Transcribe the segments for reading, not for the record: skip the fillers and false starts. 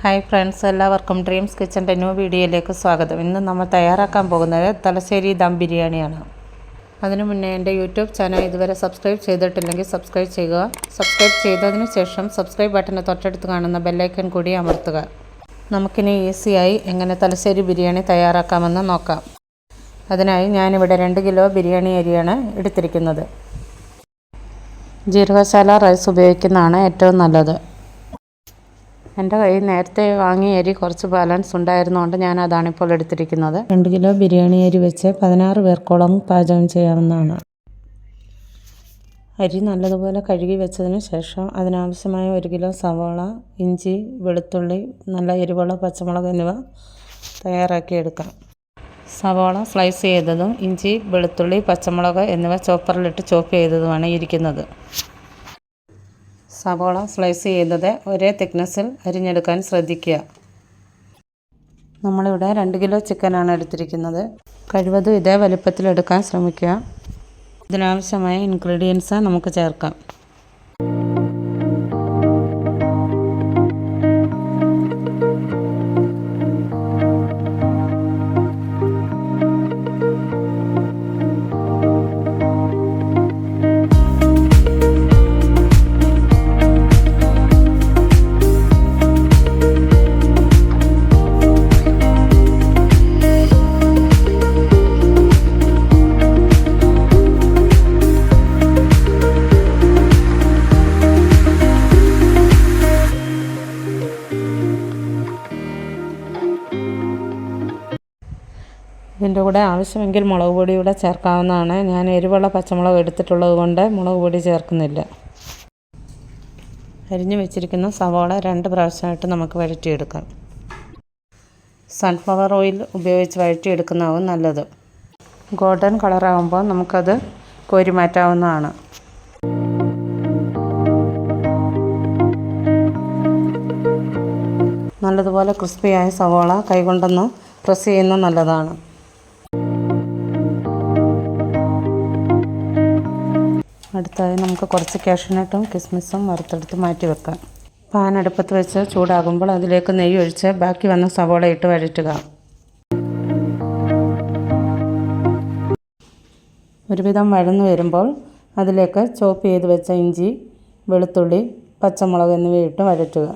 Hi friends, എല്ലാവർക്കും dreams കിച്ചൻ്റെ new വീഡിയോയിലേക്ക് സ്വാഗതം. ഇന്ന് നമ്മൾ തയ്യാറാക്കാൻ പോകുന്നത് തലശ്ശേരി ദം ബിരിയാണിയാണ്. അതിനു മുന്നേ എൻ്റെ യൂട്യൂബ് ചാനൽ ഇതുവരെ സബ്സ്ക്രൈബ് ചെയ്തിട്ടില്ലെങ്കിൽ സബ്സ്ക്രൈബ് ചെയ്യുക. സബ്സ്ക്രൈബ് ചെയ്തതിന് ശേഷം സബ്സ്ക്രൈബ് ബട്ടന് തൊട്ടടുത്ത് കാണുന്ന ബെല്ലൈക്കൺ കൂടി അമർത്തുക. നമുക്കിനി ഈസിയായി എങ്ങനെ തലശ്ശേരി ബിരിയാണി തയ്യാറാക്കാമെന്ന് നോക്കാം. അതിനായി ഞാനിവിടെ 2 കിലോ ബിരിയാണി അരിയാണ് എടുത്തിരിക്കുന്നത്. ജീരകശാല റൈസ് ഉപയോഗിക്കുന്നതാണ് ഏറ്റവും നല്ലത്. എൻ്റെ കയ്യിൽ നേരത്തെ വാങ്ങിയ അരി കുറച്ച് ബാലൻസ് ഉണ്ടായിരുന്നതുകൊണ്ട് ഞാൻ അതാണിപ്പോൾ എടുത്തിരിക്കുന്നത്. 2 കിലോ ബിരിയാണി അരി വെച്ച് 16 പേർക്കോളം പാചകം ചെയ്യാവുന്നതാണ്. അരി നല്ലതുപോലെ കഴുകി വെച്ചതിന് ശേഷം അതിനാവശ്യമായ 1 കിലോ സവാള, ഇഞ്ചി, വെളുത്തുള്ളി, നല്ല എരിവുള്ള പച്ചമുളക് എന്നിവ തയ്യാറാക്കിയെടുക്കാം. സവാള സ്ലൈസ് ചെയ്തതും ഇഞ്ചി, വെളുത്തുള്ളി, പച്ചമുളക് എന്നിവ ചോപ്പറിലിട്ട് ചോപ്പ് ചെയ്തതുമാണ് ഇരിക്കുന്നത്. സവാള സ്ലൈസ് ചെയ്തത് ഒരേ തിക്നെസ്സിൽ അരിഞ്ഞെടുക്കാൻ ശ്രദ്ധിക്കുക. നമ്മളിവിടെ 2 കിലോ ചിക്കനാണ് എടുത്തിരിക്കുന്നത്. കഴിവതും ഇതേ വലിപ്പത്തിലെടുക്കാൻ ശ്രമിക്കുക. ഇതിനാവശ്യമായ ഇൻഗ്രീഡിയൻസ് നമുക്ക് ചേർക്കാം. ഇതിൻ്റെ കൂടെ ആവശ്യമെങ്കിൽ മുളക് പൊടി കൂടെ ചേർക്കാവുന്നതാണ്. ഞാൻ എരിവുള്ള പച്ചമുളക് എടുത്തിട്ടുള്ളത് കൊണ്ട് മുളക് പൊടി ചേർക്കുന്നില്ല. അരിഞ്ഞു വെച്ചിരിക്കുന്ന സവാള 2 പ്രാവശ്യമായിട്ട് നമുക്ക് വഴറ്റിയെടുക്കാം. സൺഫ്ലവർ ഓയിൽ ഉപയോഗിച്ച് വഴറ്റിയെടുക്കുന്നതാവും നല്ലത്. ഗോൾഡൻ കളറാകുമ്പോൾ നമുക്കത് കോരി മാറ്റാവുന്നതാണ്. നല്ലതുപോലെ ക്രിസ്പിയായ സവാള കൈകൊണ്ടൊന്ന് പ്രസ് ചെയ്യുന്നത് നല്ലതാണ്. അടുത്തായി നമുക്ക് കുറച്ച് കാഷ്യൂനട്ടും കിസ്മിസും വറുത്തെടുത്ത് മാറ്റി വെക്കാം. പാൻ അടുപ്പത്ത് വെച്ച് ചൂടാകുമ്പോൾ അതിലേക്ക് നെയ്യ് ഒഴിച്ച് ബാക്കി വന്ന സവാള ഇട്ട് വഴറ്റുക. ഒരുവിധം വഴന്നു വരുമ്പോൾ അതിലേക്ക് ചോപ്പ് ചെയ്ത് വെച്ച ഇഞ്ചി, വെളുത്തുള്ളി, പച്ചമുളക് എന്നിവയിട്ട് വഴറ്റുക.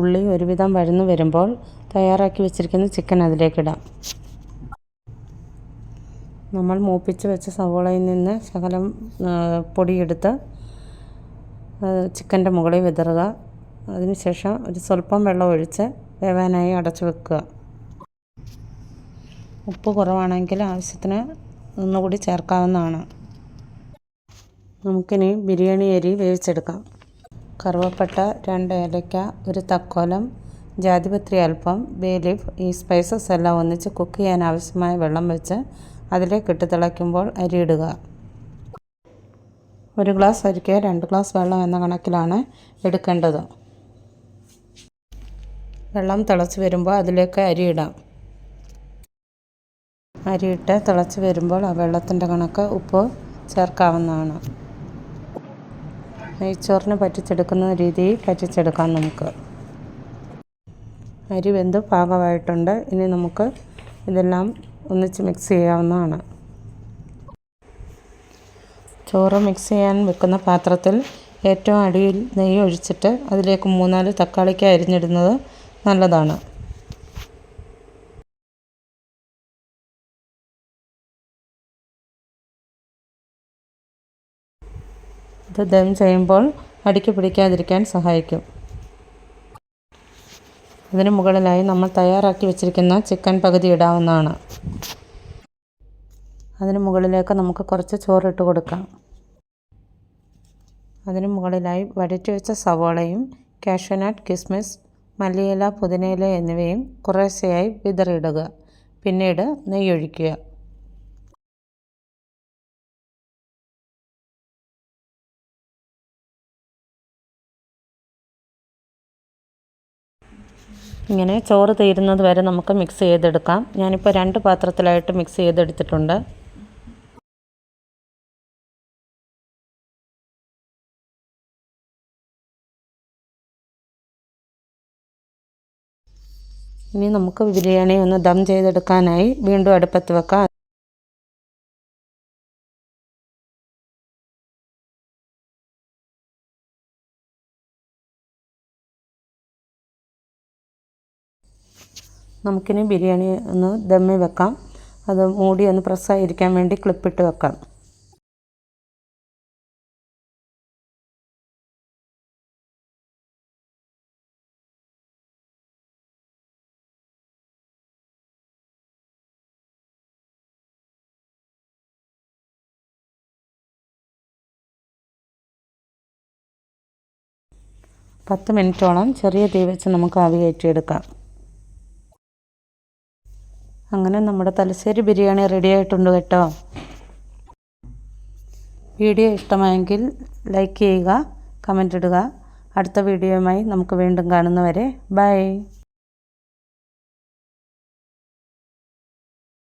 ഉള്ളി ഒരുവിധം വഴന്നു വരുമ്പോൾ തയ്യാറാക്കി വെച്ചിരിക്കുന്ന ചിക്കൻ അതിലേക്കിടാം. നമ്മൾ മൂപ്പിച്ച് വെച്ച സവോളയിൽ നിന്ന് ശകലം പൊടിയെടുത്ത് ചിക്കൻ്റെ മുകളിൽ വിതറുക. അതിനുശേഷം ഒരു സ്വല്പം വെള്ളം ഒഴിച്ച് വേവാനായി അടച്ചു വെക്കുക. ഉപ്പ് കുറവാണെങ്കിൽ ആവശ്യത്തിന് ഒന്നുകൂടി ചേർക്കാവുന്നതാണ്. നമുക്കിനി ബിരിയാണി അരി വേവിച്ചെടുക്കാം. കറുവപ്പട്ട, 2 ഏലക്ക, 1 തക്കോലം, ജാതിപത്രി അല്പം, ബേ ലീഫ്, ഈ സ്പൈസസ് എല്ലാം ഒന്നിച്ച് കുക്ക് ചെയ്യാൻ ആവശ്യമായ വെള്ളം വെച്ച് അതിലേക്ക് ഇട്ട് തിളയ്ക്കുമ്പോൾ അരി ഇടുക. 1 ഗ്ലാസ് അരിക്ക് 2 ഗ്ലാസ് വെള്ളം എന്ന കണക്കിലാണ് എടുക്കേണ്ടത്. വെള്ളം തിളച്ച് വരുമ്പോൾ അതിലേക്ക് അരി ഇടാം. അരിയിട്ട് തിളച്ച് വരുമ്പോൾ ആ വെള്ളത്തിൻ്റെ കണക്ക് ഉപ്പ് ചേർക്കാവുന്നതാണ്. നെയ്ച്ചോറിന് പറ്റിച്ചെടുക്കുന്ന രീതിയിൽ പറ്റിച്ചെടുക്കാം നമുക്ക്. അരി വെന്ത് പാകമായിട്ടുണ്ട്. ഇനി നമുക്ക് ഇതെല്ലാം ഒന്നിച്ച് മിക്സ് ചെയ്യാവുന്നതാണ്. ചോറ് മിക്സ് ചെയ്യാൻ വെക്കുന്ന പാത്രത്തിൽ ഏറ്റവും അടിയിൽ നെയ്യ് ഒഴിച്ചിട്ട് അതിലേക്ക് 3-4 തക്കാളിക്ക് അരിഞ്ഞിടുന്നത് നല്ലതാണ്. ഇത് ദം ചെയ്യുമ്പോൾ അടിക്ക് പിടിക്കാതിരിക്കാൻ സഹായിക്കും. അതിന് മുകളിലായി നമ്മൾ തയ്യാറാക്കി വെച്ചിരിക്കുന്ന ചിക്കൻ പകുതി ഇടാവുന്നതാണ്. അതിന് മുകളിലേക്ക് നമുക്ക് കുറച്ച് ചോറിട്ട് കൊടുക്കാം. അതിന് മുകളിലായി വഴറ്റി വെച്ച സവാളയും കാഷ്യൂനട്ട്, കിസ്മിസ്, മല്ലിയില, പുതിനയില എന്നിവയും കുറേശ്ശെയായി വിതറിയിടുക. പിന്നീട് നെയ്യൊഴിക്കുക. ഇങ്ങനെ ചോറ് തീരുന്നത് വരെ നമുക്ക് മിക്സ് ചെയ്തെടുക്കാം. ഞാനിപ്പോൾ 2 പാത്രത്തിലായിട്ട് മിക്സ് ചെയ്തെടുത്തിട്ടുണ്ട്. ഇനി നമുക്ക് ബിരിയാണി ഒന്ന് ദം ചെയ്തെടുക്കാനായി വീണ്ടും അടുപ്പത്ത് വെക്കാം. നമുക്കിനി ബിരിയാണി ഒന്ന് ദമ്മിൽ വെക്കാം. അത് മൂടി ഒന്ന് പ്രസ്സായിരിക്കാൻ വേണ്ടി ക്ലിപ്പിട്ട് വെക്കാം. പത്ത് മിനിറ്റോളം ചെറിയ തീ വെച്ച് നമുക്ക് ആവി കയറ്റിയെടുക്കാം. അങ്ങനെ നമ്മുടെ തലശ്ശേരി ബിരിയാണി റെഡി ആയിട്ടുണ്ട് കേട്ടോ. വീഡിയോ ഇഷ്ടമായെങ്കിൽ ലൈക്ക് ചെയ്യുക, കമൻ്റ് ഇടുക. അടുത്ത വീഡിയോയുമായി നമുക്ക് വീണ്ടും കാണുന്നവരെ ബൈ.